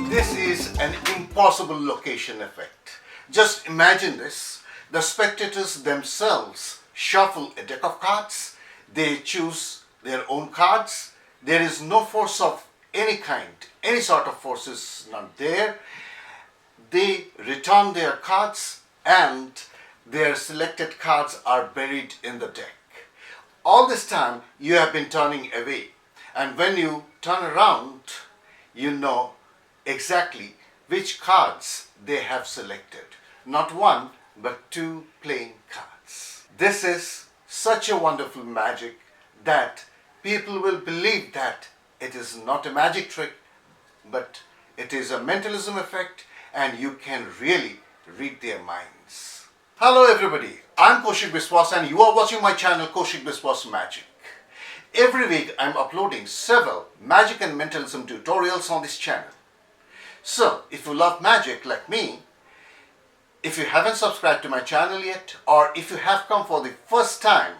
This is an impossible location effect. Just imagine this. The spectators themselves shuffle a deck of cards. They choose their own cards. There is no force of any kind. Any sort of force is not there. They return their cards and their selected cards are buried in the deck. All this time you have been turning away, and when you turn around, you know exactly which cards they have selected. Not one, but two playing cards. This is such a wonderful magic that people will believe that it is not a magic trick, but it is a mentalism effect, and you can really read their minds. Hello everybody, I'm Kaushik Biswas and you are watching my channel Kaushik Biswas Magic. Every week I'm uploading several magic and mentalism tutorials on this channel. So, if you love magic like me, if you haven't subscribed to my channel yet, or if you have come for the first time,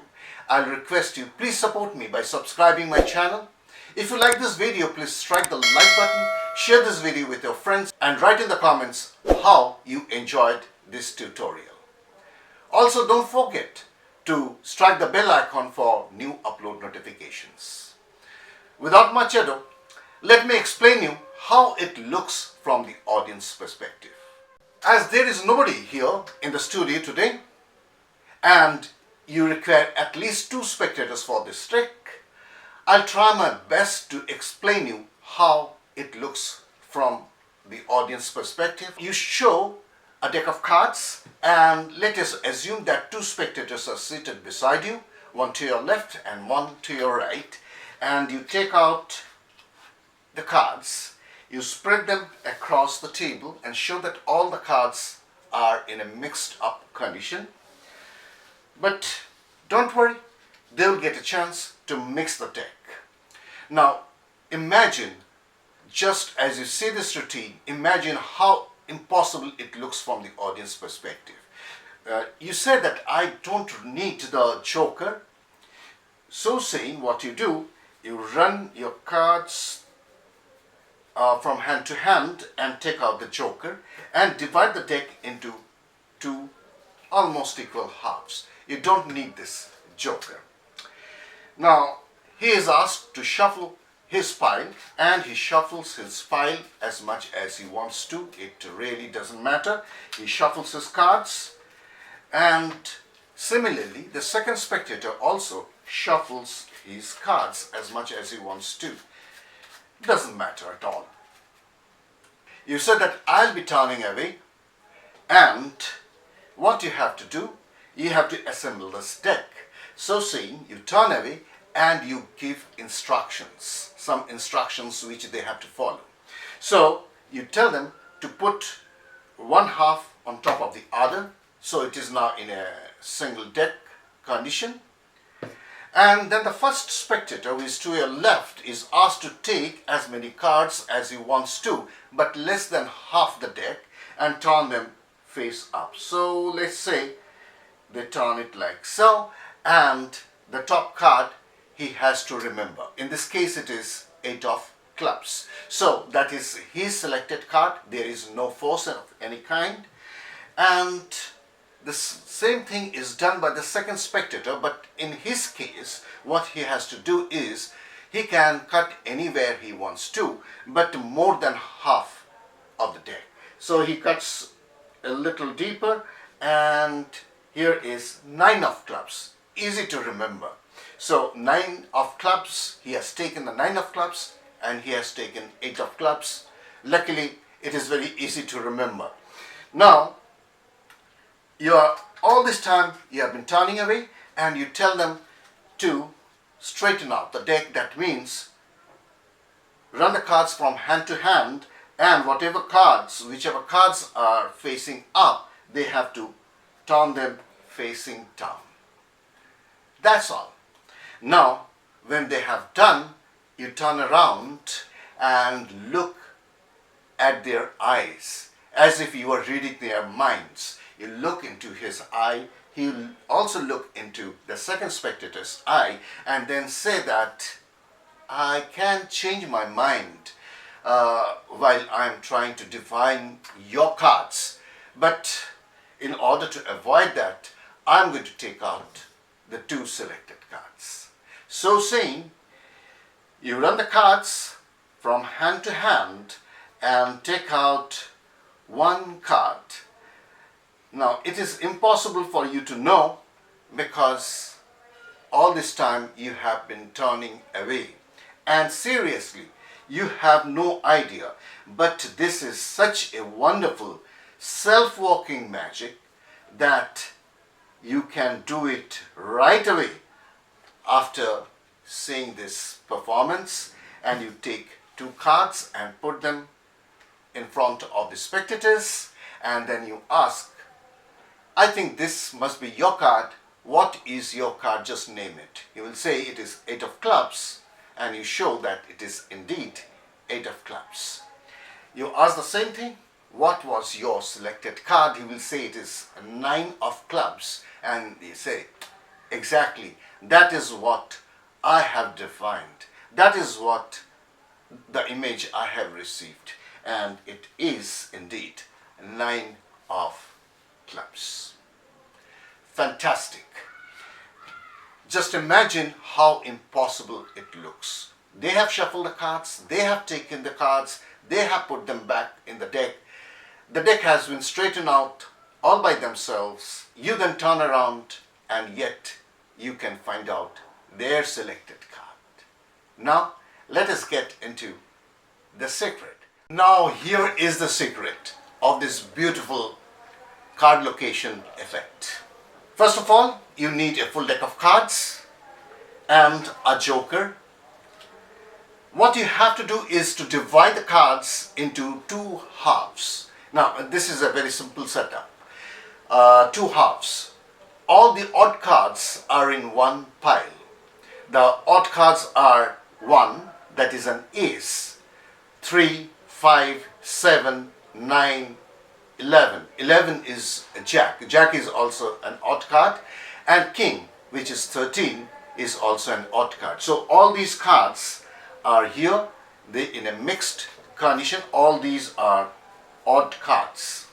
I'll request you please support me by subscribing my channel. If you like this video, please strike the like button, share this video with your friends, and write in the comments how you enjoyed this tutorial. Also, don't forget to strike the bell icon for new upload notifications. Without much ado, let me explain you how it looks from the audience perspective. As there is nobody here in the studio today and you require at least 2 spectators for this trick, I'll try my best to explain you how it looks from the audience perspective. You show a deck of cards and let us assume that 2 spectators are seated beside you, one to your left and one to your right, and you take out the cards. You spread them across the table and show that all the cards are in a mixed up condition. But don't worry, they'll get a chance to mix the deck. Now imagine, just as you see this routine, imagine how impossible it looks from the audience perspective. You said that I don't need the joker. So saying, what you do, you run your cards from hand to hand and take out the joker and divide the deck into 2 almost equal halves. You don't need this joker. Now he is asked to shuffle his pile and he shuffles his pile as much as he wants to. It really doesn't matter. He shuffles his cards, and similarly the second spectator also shuffles his cards as much as he wants to. Doesn't matter at all. You said that I'll be turning away, and what you have to do, you have to assemble this deck. So saying, you turn away and you give instructions, some instructions which they have to follow. So you tell them to put one half on top of the other, so it is now in a single deck condition. And then the first spectator, who is to your left, is asked to take as many cards as he wants to, but less than half the deck, and turn them face up. So let's say they turn it like so, and the top card he has to remember. In this case it is 8 of clubs. So that is his selected card. There is no force of any kind. And the same thing is done by the second spectator, but in his case what he has to do is he can cut anywhere he wants to, but more than half of the deck. So he cuts a little deeper, and here is 9 of clubs. Easy to remember. So 9 of clubs, he has taken the 9 of clubs and he has taken 8 of clubs. Luckily it is very easy to remember. Now all this time you have been turning away and you tell them to straighten out the deck. That means run the cards from hand to hand, and whichever cards are facing up, they have to turn them facing down. That's all. Now, when they have done, you turn around and look at their eyes as if you are reading their minds. You look into his eye, he'll also look into the second spectator's eye, and then say that I can change my mind while I'm trying to divine your cards. But in order to avoid that, I'm going to take out the two selected cards. So saying, you run the cards from hand to hand and take out one card. Now, it is impossible for you to know because all this time you have been turning away. And seriously, you have no idea. But this is such a wonderful self-working magic that you can do it right away after seeing this performance, and you take two cards and put them in front of the spectators, and then you ask, I think this must be your card. What is your card? Just name it. You will say it is 8 of clubs, and you show that it is indeed 8 of clubs. You ask the same thing. What was your selected card? He will say it is 9 of clubs, and you say, exactly, that is what I have defined. That is what the image I have received, and it is indeed 9 of clubs. Fantastic. Just imagine how impossible it looks. They have shuffled the cards, they have taken the cards, they have put them back in the deck. The deck has been straightened out all by themselves. You then turn around and yet you can find out their selected card. Now, let us get into the secret. Now, here is the secret of this beautiful card location effect. First of all, you need a full deck of cards and a joker. What you have to do is to divide the cards into two halves. Now, this is a very simple setup. Two halves. All the odd cards are in one pile. The odd cards are 1, that is an ace, 3, 5, 7, 9, 11. 11 is a jack. Jack is also an odd card, and king, which is 13, is also an odd card. So all these cards are here. They in a mixed condition. All these are odd cards.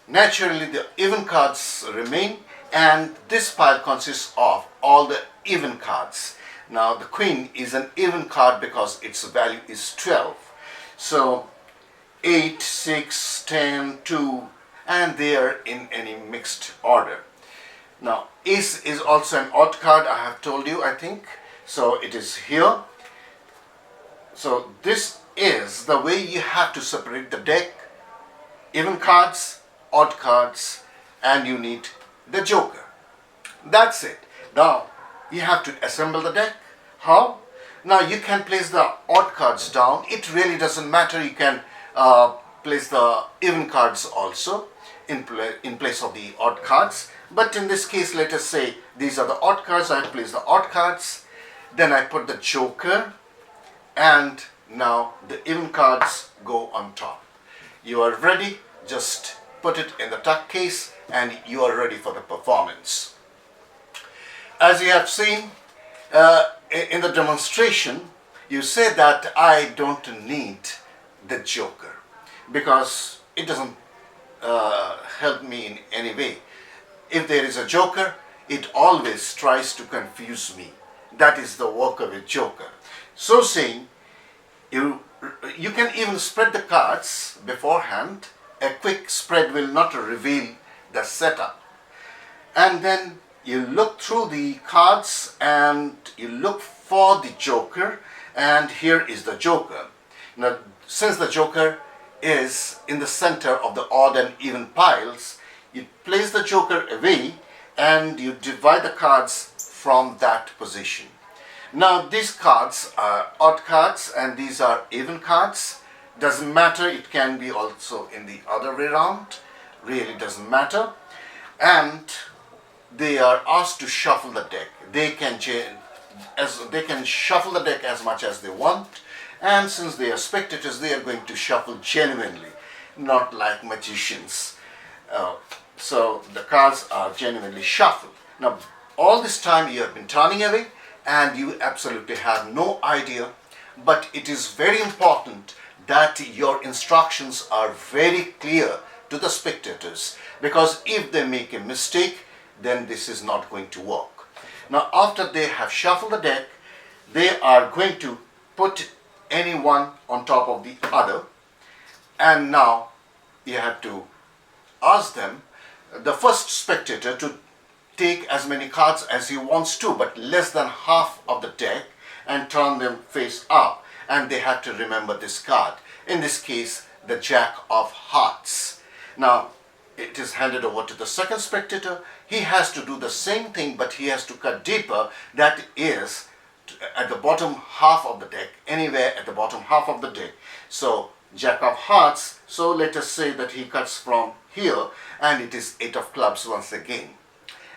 Naturally, the even cards remain, and this pile consists of all the even cards. Now, the queen is an even card because its value is 12. So 8, 6, 10, 2, and they are in any mixed order. Now, ace is also an odd card, I have told you, I think. So it is here. So this is the way you have to separate the deck. Even cards, odd cards, and you need the joker. That's it. Now, you have to assemble the deck. How? Now, you can place the odd cards down. It really doesn't matter. You can place the even cards also in place of the odd cards. But in this case, let us say these are the odd cards. I place the odd cards. Then I put the joker. And now the even cards go on top. You are ready. Just put it in the tuck case and you are ready for the performance. As you have seen in the demonstration, you say that I don't need the joker because it doesn't help me in any way. If there is a joker, it always tries to confuse me. That is the work of a joker. So saying, you can even spread the cards beforehand. A quick spread will not reveal the setup. And then you look through the cards and you look for the joker, and here is the joker. Now, since the joker is in the center of the odd and even piles, you place the joker away and you divide the cards from that position. Now, these cards are odd cards and these are even cards. Doesn't matter, it can be also in the other way around. Really doesn't matter. And they are asked to shuffle the deck. They can shuffle the deck as much as they want, and since they are spectators, they are going to shuffle genuinely, not like magicians. So the cards are genuinely shuffled. Now, all this time you have been turning away and you absolutely have no idea, but it is very important that your instructions are very clear to the spectators, because if they make a mistake, then this is not going to work. Now, after they have shuffled the deck, they are going to put any one on top of the other, and now you have to ask them, the first spectator, to take as many cards as he wants to, but less than half of the deck, and turn them face up, and they have to remember this card. In this case, the Jack of Hearts. Now, it is handed over to the second spectator. He has to do the same thing, but he has to cut deeper. That is at the bottom half of the deck, anywhere at the bottom half of the deck. So, Jack of Hearts, so let us say that he cuts from here, and it is 8 of clubs once again.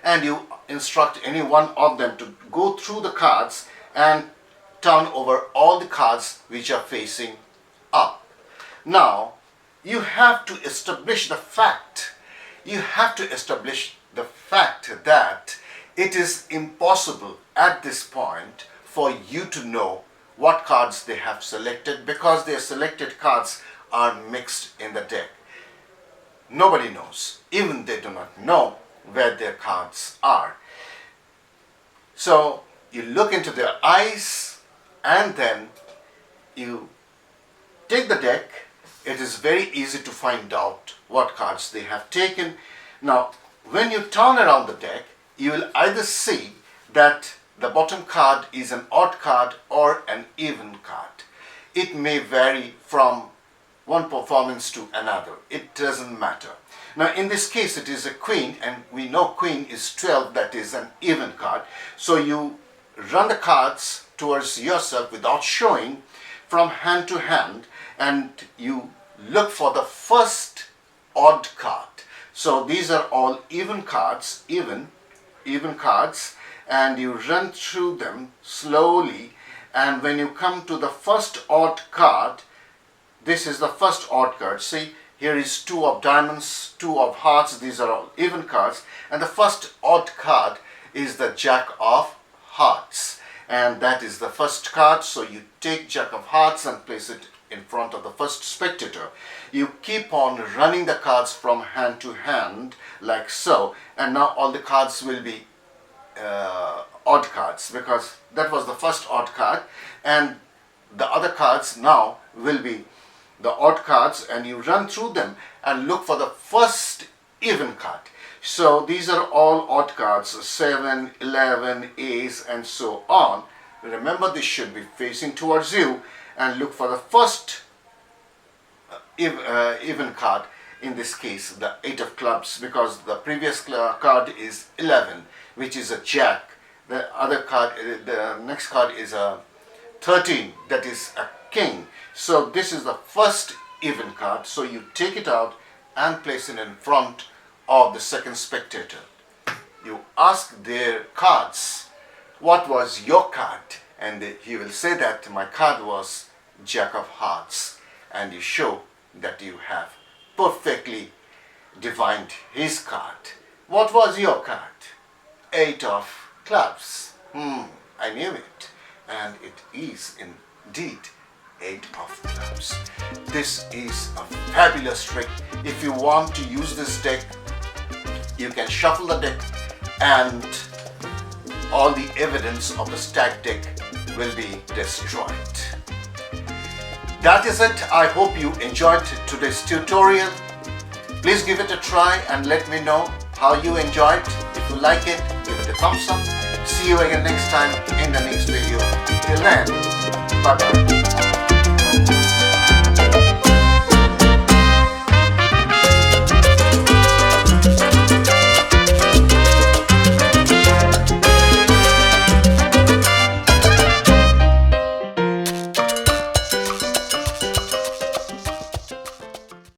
And you instruct any one of them to go through the cards and turn over all the cards which are facing up. Now, you have to establish the fact. You have to establish the fact that it is impossible at this point for you to know what cards they have selected, because their selected cards are mixed in the deck. Nobody knows. Even they do not know where their cards are. So you look into their eyes and then you take the deck. It is very easy to find out what cards they have taken. Now, when you turn around the deck, you will either see that the bottom card is an odd card or an even card. It may vary from one performance to another. It doesn't matter. Now, in this case, it is a queen, and we know queen is 12, that is an even card. So you run the cards towards yourself without showing from hand to hand, and you look for the first odd card. So these are all even cards, even cards, and you run through them slowly, and when you come to the first odd card, this is the first odd card. See, here is 2 of diamonds, 2 of hearts, these are all even cards, and the first odd card is the Jack of Hearts, and that is the first card. So you take Jack of Hearts and place it in front of the first spectator. You keep on running the cards from hand to hand like so, and now all the cards will be odd cards, because that was the first odd card, and the other cards now will be the odd cards, and you run through them and look for the first even card. So these are all odd cards, 7, 11, ace, and so on. Remember, this should be facing towards you, and look for the first even card. In this case, the 8 of clubs, because the previous card is 11, which is a jack. The other card, the next card is a 13, that is a king. So this is the first even card. So you take it out and place it in front of the second spectator. You ask their cards, what was your card? And he will say that my card was Jack of Hearts. And you show that you have perfectly divined his card. What was your card? 8 of clubs. I knew it. And it is indeed 8 of clubs. This is a fabulous trick. If you want to use this deck, you can shuffle the deck and all the evidence of the stacked deck will be destroyed. That is it. I hope you enjoyed today's tutorial. Please give it a try and let me know how you enjoyed. If you like it, give it a thumbs up. See you again next time in the next video. Till then, bye bye.